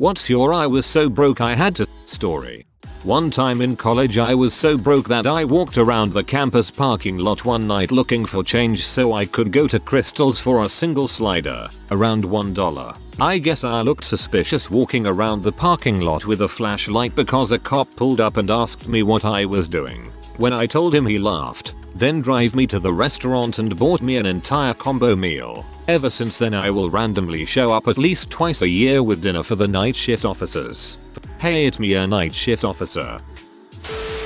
What's your I was so broke I had to story? One time in college I was so broke that I walked around the campus parking lot one night looking for change so I could go to Crystal's for a single slider, around $1. I guess I looked suspicious walking around the parking lot with a flashlight because a cop pulled up and asked me what I was doing. When I told him, he laughed, then drove me to the restaurant and bought me an entire combo meal. Ever since then I will randomly show up at least twice a year with dinner for the night shift officers. Hey, it's me, a night shift officer.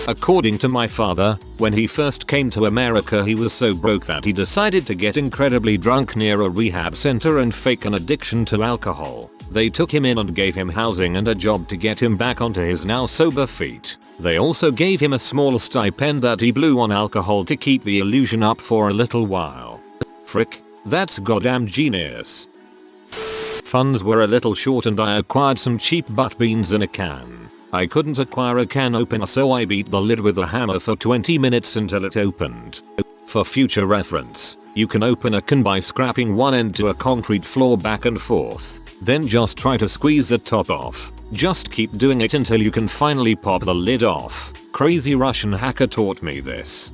According to my father, when he first came to America he was so broke that he decided to get incredibly drunk near a rehab center and fake an addiction to alcohol. They took him in and gave him housing and a job to get him back onto his now sober feet. They also gave him a small stipend that he blew on alcohol to keep the illusion up for a little while. Frick, that's goddamn genius. Funds were a little short and I acquired some cheap butt beans in a can. I couldn't acquire a can opener so I beat the lid with a hammer for 20 minutes until it opened. For future reference, you can open a can by scraping one end to a concrete floor back and forth. Then just try to squeeze the top off. Just keep doing it until you can finally pop the lid off. Crazy Russian hacker taught me this.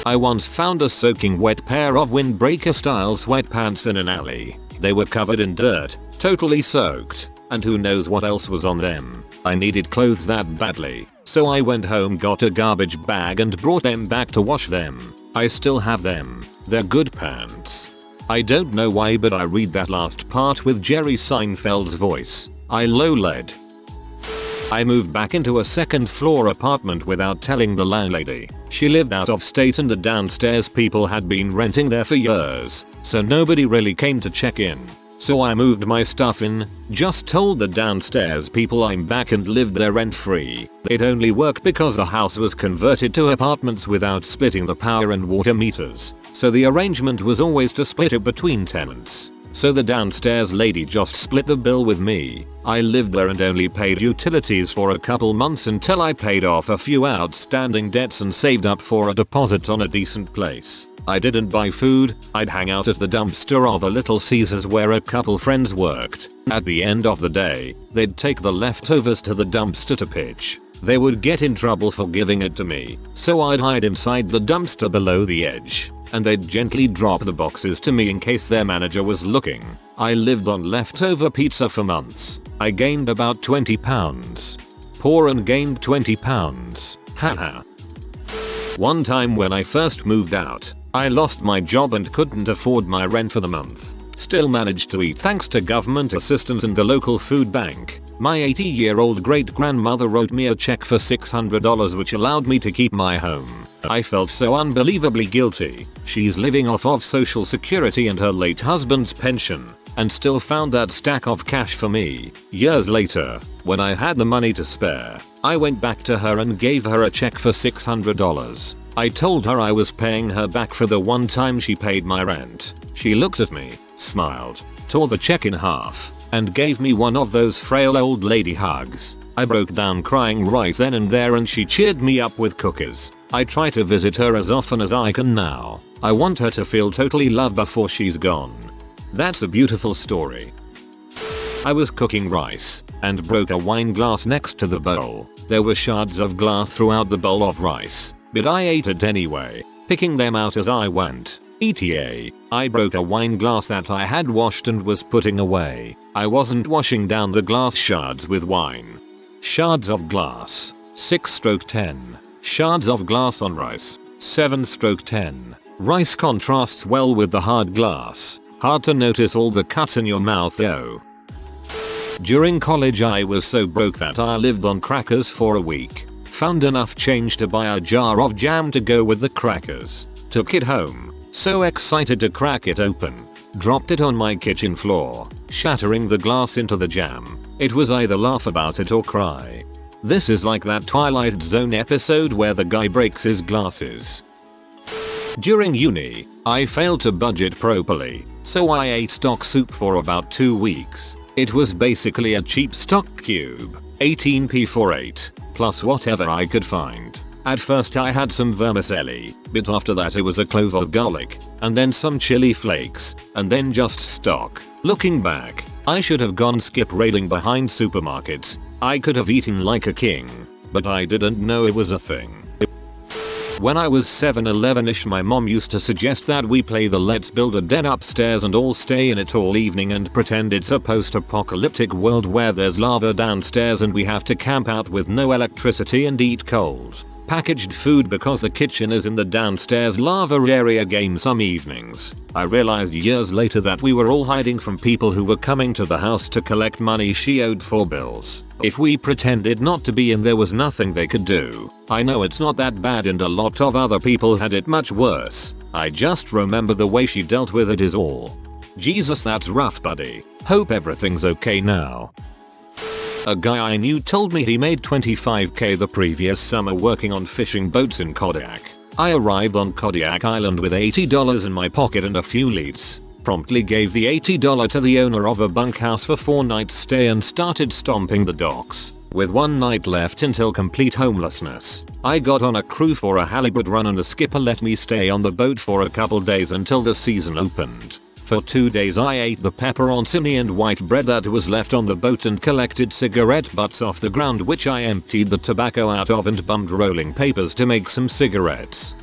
I once found a soaking wet pair of windbreaker style sweatpants in an alley. They were covered in dirt, totally soaked, and who knows what else was on them. I needed clothes that badly, so I went home, got a garbage bag and brought them back to wash them. I still have them. They're good pants. I don't know why, but I read that last part with Jerry Seinfeld's voice. I low-led. I moved back into a second floor apartment without telling the landlady. She lived out of state and the downstairs people had been renting there for years, so nobody really came to check in. So I moved my stuff in, just told the downstairs people I'm back and lived there rent free. It only worked because the house was converted to apartments without splitting the power and water meters, so the arrangement was always to split it between tenants. So the downstairs lady just split the bill with me. I lived there and only paid utilities for a couple months until I paid off a few outstanding debts and saved up for a deposit on a decent place. I didn't buy food, I'd hang out at the dumpster of a Little Caesars where a couple friends worked. At the end of the day, they'd take the leftovers to the dumpster to pitch. They would get in trouble for giving it to me, so I'd hide inside the dumpster below the edge, and they'd gently drop the boxes to me in case their manager was looking. I lived on leftover pizza for months. I gained about 20 pounds. Poor and gained 20 pounds. Haha. One time when I first moved out, I lost my job and couldn't afford my rent for the month. Still managed to eat thanks to government assistance and the local food bank. My 80-year-old great-grandmother wrote me a check for $600 which allowed me to keep my home. I felt so unbelievably guilty. She's living off of Social Security and her late husband's pension, and still found that stack of cash for me. Years later, when I had the money to spare, I went back to her and gave her a check for $600. I told her I was paying her back for the one time she paid my rent. She looked at me, smiled, tore the check in half, and gave me one of those frail old lady hugs. I broke down crying right then and there and she cheered me up with cookies. I try to visit her as often as I can now. I want her to feel totally loved before she's gone. That's a beautiful story. I was cooking rice and broke a wine glass next to the bowl. There were shards of glass throughout the bowl of rice, but I ate it anyway, picking them out as I went. ETA, I broke a wine glass that I had washed and was putting away. I wasn't washing down the glass shards with wine. Shards of glass. 6/10. Shards of glass on rice. 7/10. Rice contrasts well with the hard glass. Hard to notice all the cuts in your mouth though. During college I was so broke that I lived on crackers for a week. Found enough change to buy a jar of jam to go with the crackers. Took it home. So excited to crack it open. Dropped it on my kitchen floor, shattering the glass into the jam. It was either laugh about it or cry. This is like that Twilight Zone episode where the guy breaks his glasses. During uni, I failed to budget properly, so I ate stock soup for about 2 weeks. It was basically a cheap stock cube, 18p for 8, plus whatever I could find. At first I had some vermicelli, but after that it was a clove of garlic, and then some chili flakes, and then just stock. Looking back, I should have gone skip railing behind supermarkets. I could have eaten like a king, but I didn't know it was a thing. When I was 7-11ish, my mom used to suggest that we play the let's build a den upstairs and all stay in it all evening and pretend it's a post-apocalyptic world where there's lava downstairs and we have to camp out with no electricity and eat cold packaged food because the kitchen is in the downstairs lava area game some evenings. I realized years later that we were all hiding from people who were coming to the house to collect money she owed for bills. If we pretended not to be in, there was nothing they could do. I know it's not that bad and a lot of other people had it much worse. I just remember the way she dealt with it is all. Jesus, that's rough, buddy. Hope everything's okay now. A guy I knew told me he made $25k the previous summer working on fishing boats in Kodiak. I arrived on Kodiak Island with $80 in my pocket and a few leads. Promptly gave the $80 to the owner of a bunkhouse for 4 nights stay and started stomping the docks. With 1 night left until complete homelessness, I got on a crew for a halibut run and the skipper let me stay on the boat for a couple days until the season opened. For 2 days I ate the pepperoncini and white bread that was left on the boat and collected cigarette butts off the ground, which I emptied the tobacco out of and bummed rolling papers to make some cigarettes.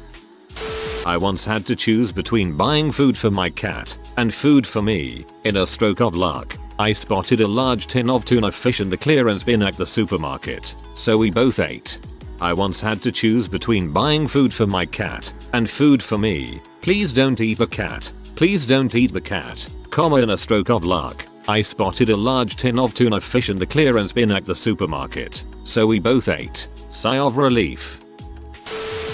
I once had to choose between buying food for my cat and food for me. In a stroke of luck, I spotted a large tin of tuna fish in the clearance bin at the supermarket, so we both ate. I once had to choose between buying food for my cat and food for me. Please don't eat the cat. Please don't eat the cat. In a stroke of luck, I spotted a large tin of tuna fish in the clearance bin at the supermarket, so we both ate. Sigh of relief.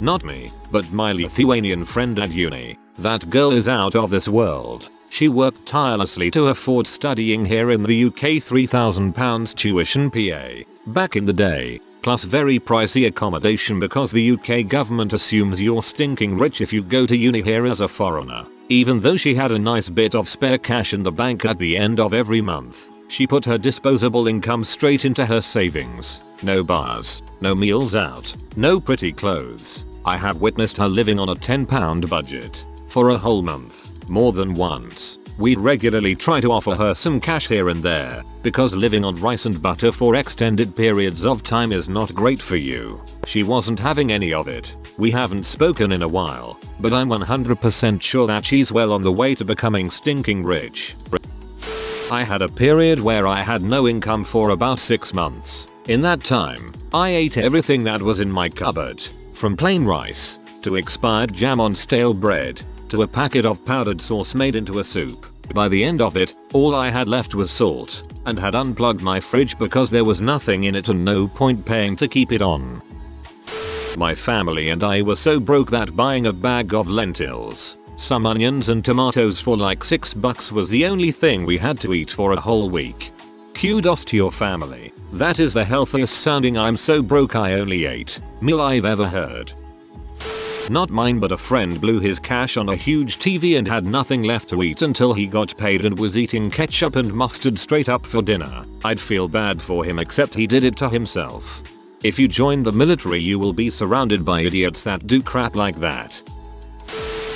Not me, but my Lithuanian friend at uni. That girl is out of this world. She worked tirelessly to afford studying here in the UK, £3,000 tuition PA back in the day, plus very pricey accommodation because the UK government assumes you're stinking rich if you go to uni here as a foreigner. Even though she had a nice bit of spare cash in the bank at the end of every month, she put her disposable income straight into her savings. No bars, no meals out, no pretty clothes. I have witnessed her living on a £10 budget for a whole month. More than once, we'd regularly try to offer her some cash here and there, because living on rice and butter for extended periods of time is not great for you. She wasn't having any of it. We haven't spoken in a while, but I'm 100% sure that she's well on the way to becoming stinking rich. I had a period where I had no income for about 6 months. In that time, I ate everything that was in my cupboard, from plain rice, to expired jam on stale bread, to a packet of powdered sauce made into a soup. By the end of it, all I had left was salt, and had unplugged my fridge because there was nothing in it and no point paying to keep it on. My family and I were so broke that buying a bag of lentils, some onions and tomatoes for like $6 was the only thing we had to eat for a whole week. Kudos to your family. That is the healthiest sounding "I'm so broke I only ate" meal I've ever heard. Not mine, but a friend blew his cash on a huge TV and had nothing left to eat until he got paid and was eating ketchup and mustard straight up for dinner. I'd feel bad for him, except he did it to himself. If you join the military, you will be surrounded by idiots that do crap like that.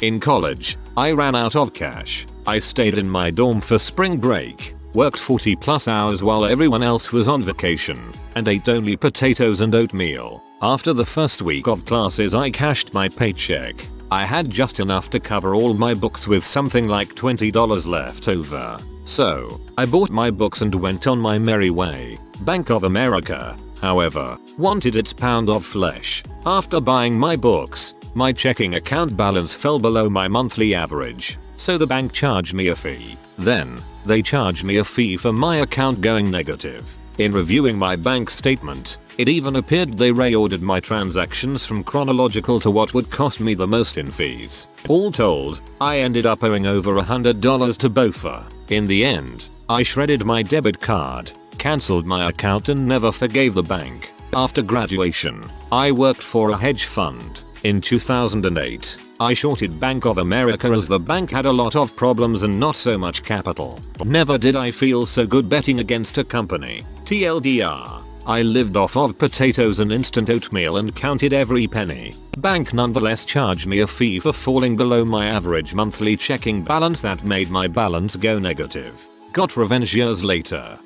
In college, I ran out of cash. I stayed in my dorm for spring break, worked 40+ hours while everyone else was on vacation, and ate only potatoes and oatmeal. After the first week of classes, I cashed my paycheck. I had just enough to cover all my books with something like $20 left over. So, I bought my books and went on my merry way. Bank of America, however, wanted its pound of flesh. After buying my books, my checking account balance fell below my monthly average, so the bank charged me a fee. Then, they charged me a fee for my account going negative. In reviewing my bank statement, it even appeared they reordered my transactions from chronological to what would cost me the most in fees. All told, I ended up owing over $100 to BOFA. In the end, I shredded my debit card, cancelled my account and never forgave the bank. After graduation, I worked for a hedge fund. In 2008, I shorted Bank of America as the bank had a lot of problems and not so much capital. Never did I feel so good betting against a company. TLDR. I lived off of potatoes and instant oatmeal and counted every penny. Bank nonetheless charged me a fee for falling below my average monthly checking balance that made my balance go negative. Got revenge years later.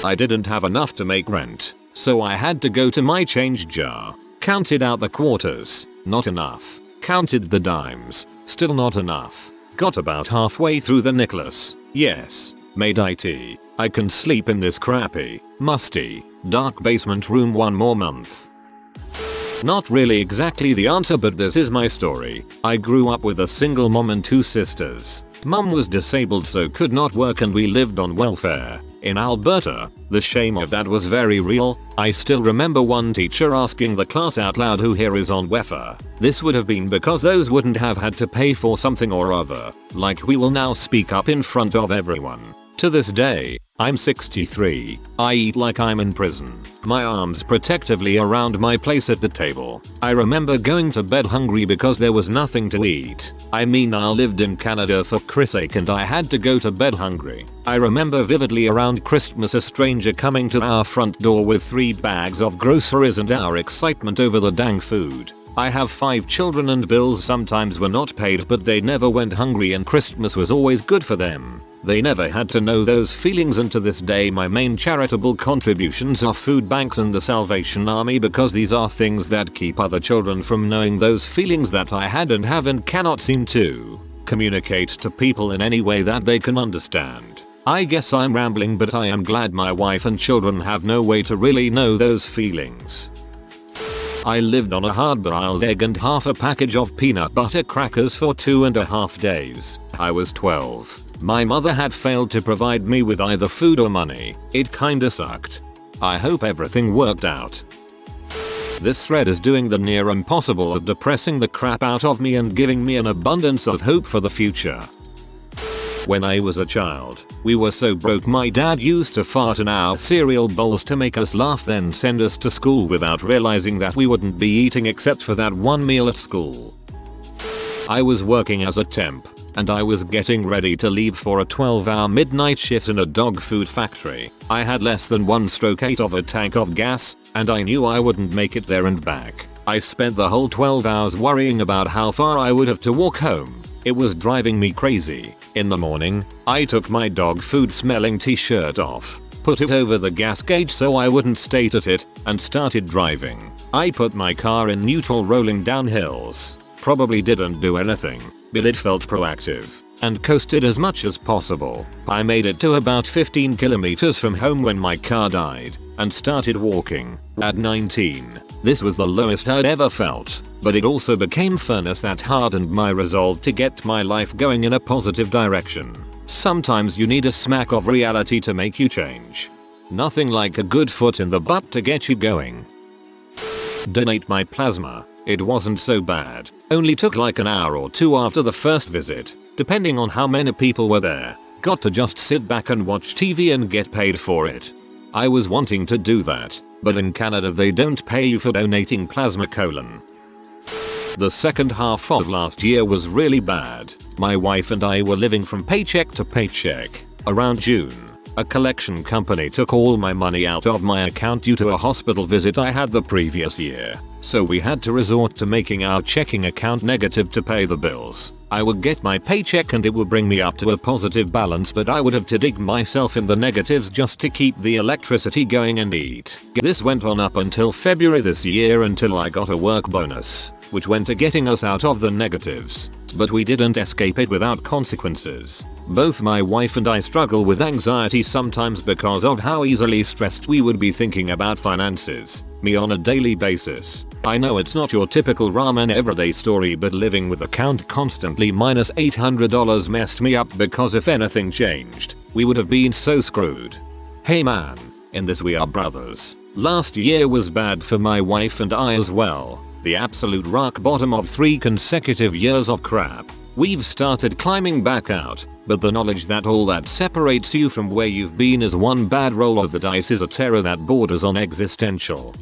I didn't have enough to make rent, so I had to go to my change jar. Counted out the quarters, not enough. Counted the dimes, still not enough. Got about halfway through the necklace. Yes, made IT. I can sleep in this crappy, musty, dark basement room one more month. Not really exactly the answer, but this is my story. I grew up with a single mom and 2 sisters. Mom was disabled so could not work and we lived on welfare. In Alberta, the shame of that was very real. I still remember one teacher asking the class out loud who here is on welfare. This would have been because those wouldn't have had to pay for something or other. Like we will now speak up in front of everyone. To this day, I'm 63. I eat like I'm in prison. My arms protectively around my place at the table. I remember going to bed hungry because there was nothing to eat. I mean, I lived in Canada for Christ's sake and I had to go to bed hungry. I remember vividly around Christmas a stranger coming to our front door with 3 bags of groceries and our excitement over the dang food. I have 5 children and bills sometimes were not paid, but they never went hungry and Christmas was always good for them. They never had to know those feelings, and to this day my main charitable contributions are food banks and the Salvation Army, because these are things that keep other children from knowing those feelings that I had and have and cannot seem to communicate to people in any way that they can understand. I guess I'm rambling, but I am glad my wife and children have no way to really know those feelings. I lived on a hard-boiled egg and half a package of peanut butter crackers for 2.5 days. I was 12. My mother had failed to provide me with either food or money. It kinda sucked. I hope everything worked out. This thread is doing the near impossible of depressing the crap out of me and giving me an abundance of hope for the future. When I was a child, we were so broke my dad used to fart in our cereal bowls to make us laugh, then send us to school without realizing that we wouldn't be eating except for that one meal at school. I was working as a temp, and I was getting ready to leave for a 12-hour midnight shift in a dog food factory. I had less than 1/8 of a tank of gas, and I knew I wouldn't make it there and back. I spent the whole 12 hours worrying about how far I would have to walk home. It was driving me crazy. In the morning, I took my dog food smelling t-shirt off, put it over the gas gauge so I wouldn't state at it, and started driving. I put my car in neutral rolling down hills. Probably didn't do anything, but it felt proactive, and coasted as much as possible. I made it to about 15 kilometers from home when my car died, and started walking. At 19, this was the lowest I'd ever felt, but it also became furnace that hardened my resolve to get my life going in a positive direction. Sometimes you need a smack of reality to make you change. Nothing like a good foot in the butt to get you going. Donate my plasma. It wasn't so bad. Only took like an hour or 2 after the first visit, depending on how many people were there. Got to just sit back and watch TV and get paid for it. I was wanting to do that, but in Canada they don't pay you for donating plasma . The second half of last year was really bad. My wife and I were living from paycheck to paycheck. Around June, a collection company took all my money out of my account due to a hospital visit I had the previous year. So we had to resort to making our checking account negative to pay the bills. I would get my paycheck and it would bring me up to a positive balance, but I would have to dig myself in the negatives just to keep the electricity going and eat. This went on up until February this year, until I got a work bonus, which went to getting us out of the negatives. But we didn't escape it without consequences. Both my wife and I struggle with anxiety sometimes because of how easily stressed we would be thinking about finances. Me on a daily basis. I know it's not your typical ramen everyday story, but living with account constantly minus $800 messed me up, because if anything changed, we would have been so screwed. Hey man, in this we are brothers. Last year was bad for my wife and I as well. The absolute rock bottom of 3 consecutive years of crap. We've started climbing back out, but the knowledge that all that separates you from where you've been is one bad roll of the dice is a terror that borders on existential.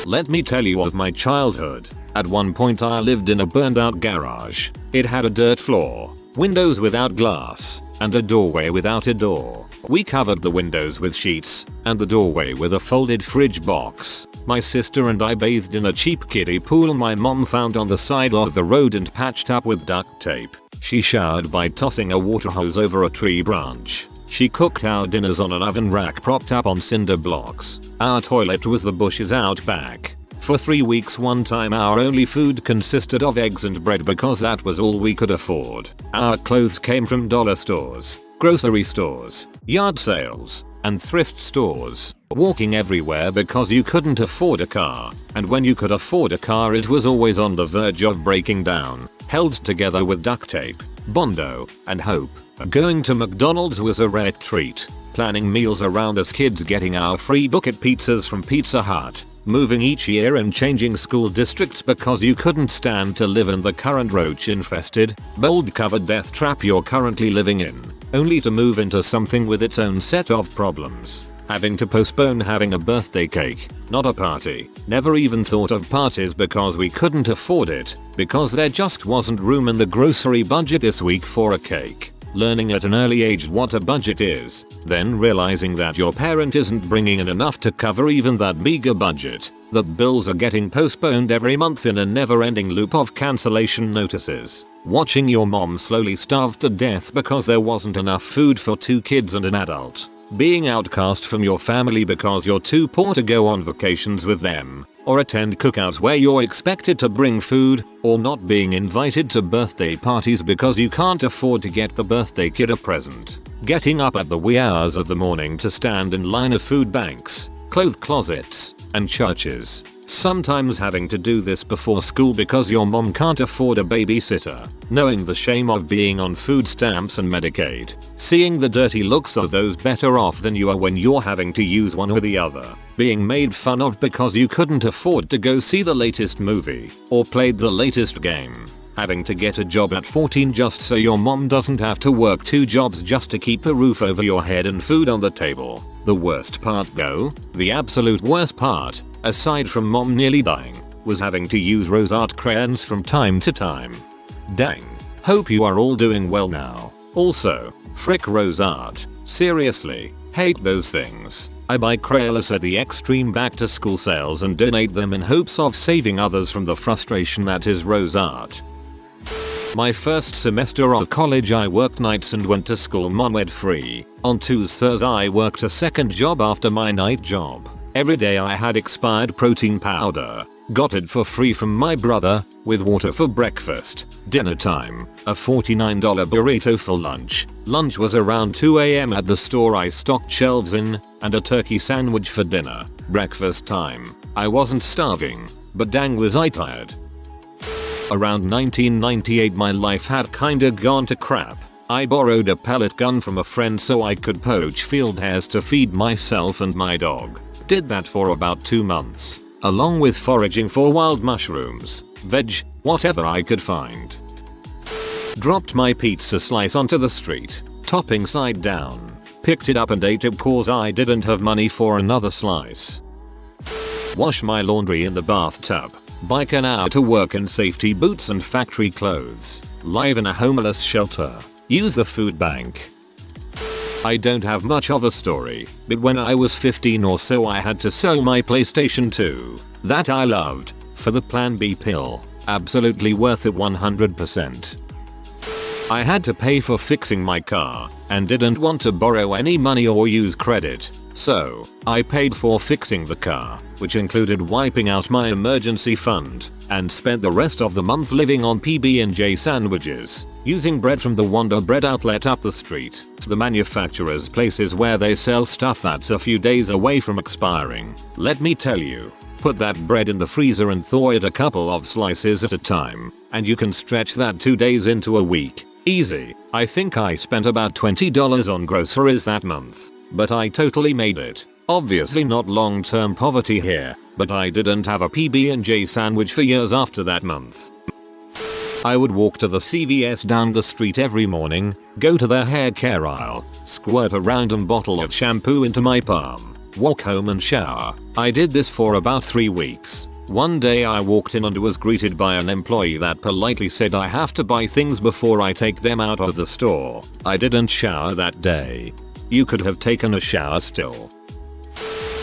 Let me tell you of my childhood. At one point I lived in a burned out garage. It had a dirt floor, windows without glass, and a doorway without a door. We covered the windows with sheets, and the doorway with a folded fridge box. My sister and I bathed in a cheap kiddie pool my mom found on the side of the road and patched up with duct tape. She showered by tossing a water hose over a tree branch. She cooked our dinners on an oven rack propped up on cinder blocks. Our toilet was the bushes out back. For 3 weeks one time our only food consisted of eggs and bread because that was all we could afford. Our clothes came from dollar stores, grocery stores, yard sales, and thrift stores. Walking everywhere because you couldn't afford a car, and when you could afford a car it was always on the verge of breaking down, held together with duct tape, Bondo, and hope. Going to McDonald's was a rare treat. Planning meals around us kids, getting our free bucket pizzas from Pizza Hut, moving each year and changing school districts because you couldn't stand to live in the current roach-infested, mold-covered death trap you're currently living in, only to move into something with its own set of problems. Having to postpone having a birthday cake, not a party. Never even thought of parties because we couldn't afford it, because there just wasn't room in the grocery budget this week for a cake. Learning at an early age what a budget is, then realizing that your parent isn't bringing in enough to cover even that meager budget, that bills are getting postponed every month in a never-ending loop of cancellation notices. Watching your mom slowly starve to death because there wasn't enough food for 2 kids and an adult. Being outcast from your family because you're too poor to go on vacations with them, or attend cookouts where you're expected to bring food, or not being invited to birthday parties because you can't afford to get the birthday kid a present. Getting up at the wee hours of the morning to stand in line at food banks, clothes closets, and churches. Sometimes having to do this before school because your mom can't afford a babysitter. Knowing the shame of being on food stamps and Medicaid. Seeing the dirty looks of those better off than you are when you're having to use one or the other. Being made fun of because you couldn't afford to go see the latest movie or played the latest game. Having to get a job at 14 just so your mom doesn't have to work 2 jobs just to keep a roof over your head and food on the table. The worst part though, the absolute worst part, aside from mom nearly dying, was having to use rose art crayons from time to time. Dang. Hope you are all doing well now. Also, frick rose art. Seriously, hate those things. I buy Crayolas at the extreme back to school sales and donate them in hopes of saving others from the frustration that is rose art. My first semester of college I worked nights and went to school monwed free. On Tuesdays I worked a second job after my night job. Every day I had expired protein powder. Got it for free from my brother, with water for breakfast. Dinner time, a $49 burrito for lunch. Lunch was around 2 AM at the store I stocked shelves in, and a turkey sandwich for dinner. Breakfast time. I wasn't starving, but dang was I tired. Around 1998 my life had kinda gone to crap. I borrowed a pellet gun from a friend so I could poach field hares to feed myself and my dog. Did that for about 2 months, along with foraging for wild mushrooms, veg, whatever I could find. Dropped my pizza slice onto the street, topping side down. Picked it up and ate it cause I didn't have money for another slice. Wash my laundry in the bathtub. Bike an hour to work in safety boots and factory clothes. Live in a homeless shelter. Use the food bank. I don't have much of a story, but when I was 15 or so I had to sell my PlayStation 2, that I loved, for the Plan B pill. Absolutely worth it 100%. I had to pay for fixing my car, and didn't want to borrow any money or use credit, so I paid for fixing the car, which included wiping out my emergency fund, and spent the rest of the month living on PB&J sandwiches, using bread from the Wonder Bread outlet up the street. The manufacturer's places where they sell stuff that's a few days away from expiring. Let me tell you, put that bread in the freezer and thaw it a couple of slices at a time, and you can stretch that 2 days into a week. Easy. I think I spent about $20 on groceries that month, but I totally made it. Obviously not long-term poverty here, but I didn't have a PB&J sandwich for years after that month. I would walk to the CVS down the street every morning, go to their hair care aisle, squirt a random bottle of shampoo into my palm, walk home and shower. I did this for about 3 weeks. One day I walked in and was greeted by an employee that politely said I have to buy things before I take them out of the store. I didn't shower that day. You could have taken a shower still.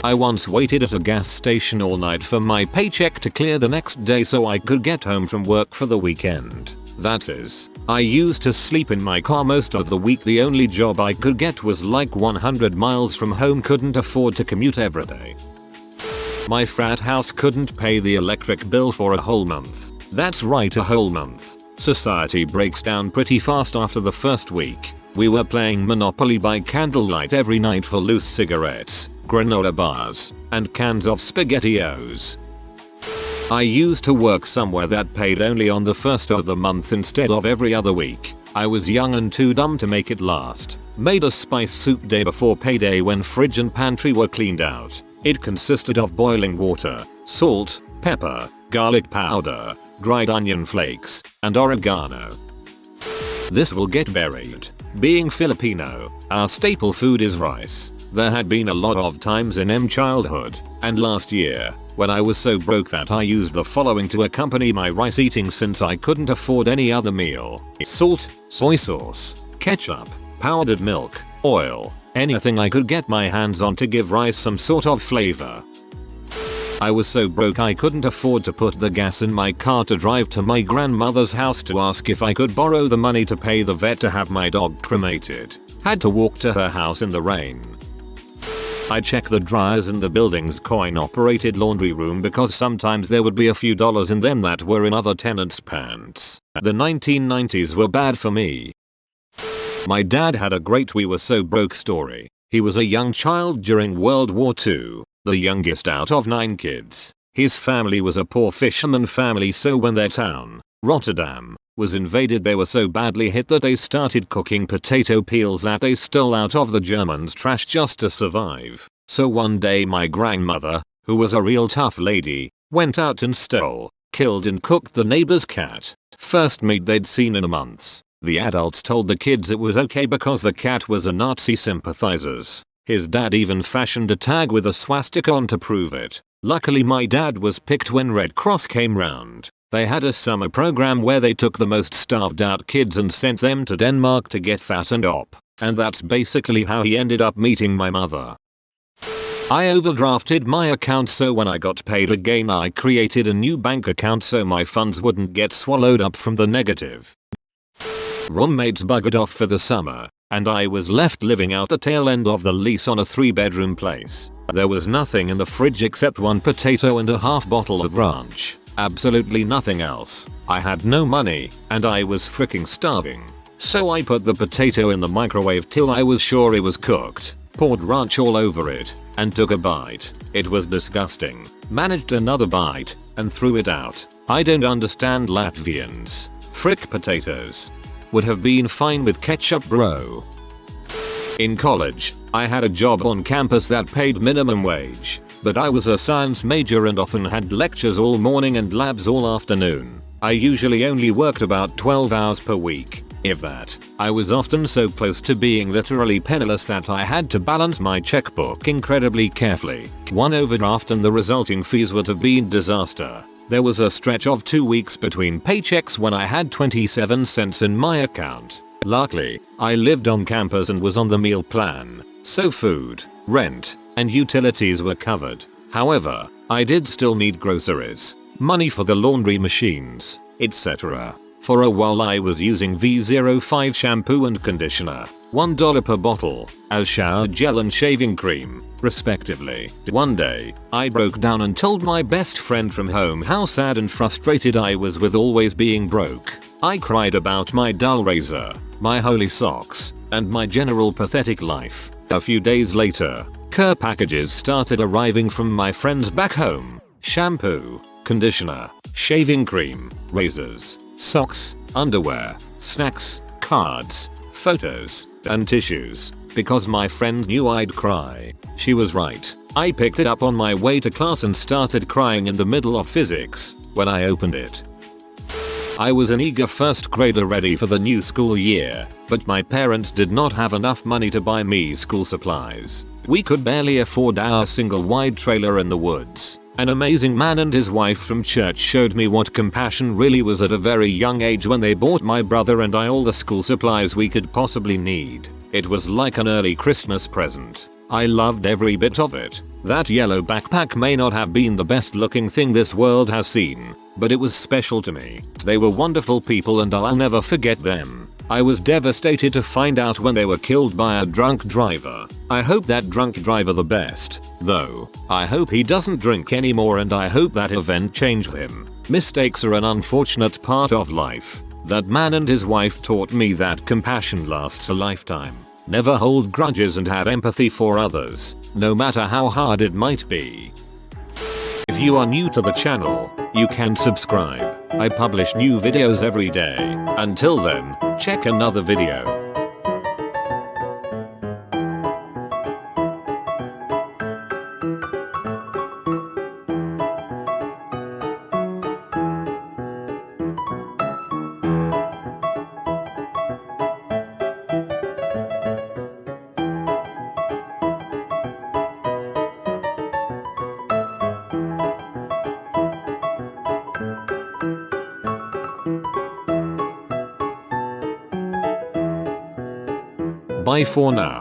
I once waited at a gas station all night for my paycheck to clear the next day so I could get home from work for the weekend. That is, I used to sleep in my car most of the week. The only job I could get was like 100 miles from home. Couldn't afford to commute every day. My frat house couldn't pay the electric bill for a whole month. That's right, a whole month. Society breaks down pretty fast after the first week. We were playing Monopoly by candlelight every night for loose cigarettes, granola bars, and cans of SpaghettiOs. I used to work somewhere that paid only on the first of the month instead of every other week. I was young and too dumb to make it last. Made a spice soup day before payday when fridge and pantry were cleaned out. It consisted of boiling water, salt, pepper, garlic powder, dried onion flakes, and oregano. This will get buried. Being Filipino, our staple food is rice. There had been a lot of times in my childhood, and last year, when I was so broke that I used the following to accompany my rice eating since I couldn't afford any other meal: salt, soy sauce, ketchup, powdered milk, oil, anything I could get my hands on to give rice some sort of flavor. I was so broke I couldn't afford to put the gas in my car to drive to my grandmother's house to ask if I could borrow the money to pay the vet to have my dog cremated. Had to walk to her house in the rain. I check the dryers in the building's coin-operated laundry room because sometimes there would be a few dollars in them that were in other tenants' pants. The 1990s were bad for me. My dad had a great "we were so broke" story. He was a young child during World War II, the youngest out of 9 kids. His family was a poor fisherman family, so when their town, Rotterdam, was invaded they were so badly hit that they started cooking potato peels that they stole out of the Germans' trash just to survive. So one day my grandmother, who was a real tough lady, went out and stole, killed and cooked the neighbor's cat. First meat they'd seen in months. The adults told the kids it was okay because the cat was a Nazi sympathizer. His dad even fashioned a tag with a swastika on to prove it. Luckily my dad was picked when Red Cross came round. They had a summer program where they took the most starved out kids and sent them to Denmark to get fattened up. And that's basically how he ended up meeting my mother. I overdrafted my account, so when I got paid again I created a new bank account so my funds wouldn't get swallowed up from the negative. Roommates buggered off for the summer, and I was left living out the tail end of the lease on a 3-bedroom place. There was nothing in the fridge except 1 potato and a half bottle of ranch. Absolutely nothing else. I had no money, and I was freaking starving. So I put the potato in the microwave till I was sure it was cooked, poured ranch all over it, and took a bite. It was disgusting. Managed another bite, and threw it out. I don't understand Latvians. Frick potatoes. Would have been fine with ketchup, bro. In college, I had a job on campus that paid minimum wage, but I was a science major and often had lectures all morning and labs all afternoon. I usually only worked about 12 hours per week, if that. I was often so close to being literally penniless that I had to balance my checkbook incredibly carefully. One overdraft and the resulting fees would have been disaster. There was a stretch of 2 weeks between paychecks when I had 27 cents in my account. Luckily, I lived on campus and was on the meal plan, so food, rent, and utilities were covered. However, I did still need groceries, money for the laundry machines, etc. For a while I was using V05 shampoo and conditioner, $1 per bottle, as shower gel and shaving cream, respectively. One day, I broke down and told my best friend from home how sad and frustrated I was with always being broke. I cried about my dull razor, my holy socks, and my general pathetic life. A few days later, care packages started arriving from my friends back home. Shampoo, conditioner, shaving cream, razors, socks, underwear, snacks, cards, photos, and tissues. Because my friend knew I'd cry. She was right. I picked it up on my way to class and started crying in the middle of physics when I opened it. I was an eager first grader ready for the new school year, but my parents did not have enough money to buy me school supplies. We could barely afford our single wide trailer in the woods. An amazing man and his wife from church showed me what compassion really was at a very young age when they bought my brother and I all the school supplies we could possibly need. It was like an early Christmas present. I loved every bit of it. That yellow backpack may not have been the best looking thing this world has seen, but it was special to me. They were wonderful people and I'll never forget them. I was devastated to find out when they were killed by a drunk driver. I hope that drunk driver the best, though. I hope he doesn't drink anymore and I hope that event changed him. Mistakes are an unfortunate part of life. That man and his wife taught me that compassion lasts a lifetime. Never hold grudges and have empathy for others, no matter how hard it might be. If you are new to the channel, you can subscribe. I publish new videos every day. Until then, check another video. Bye for now.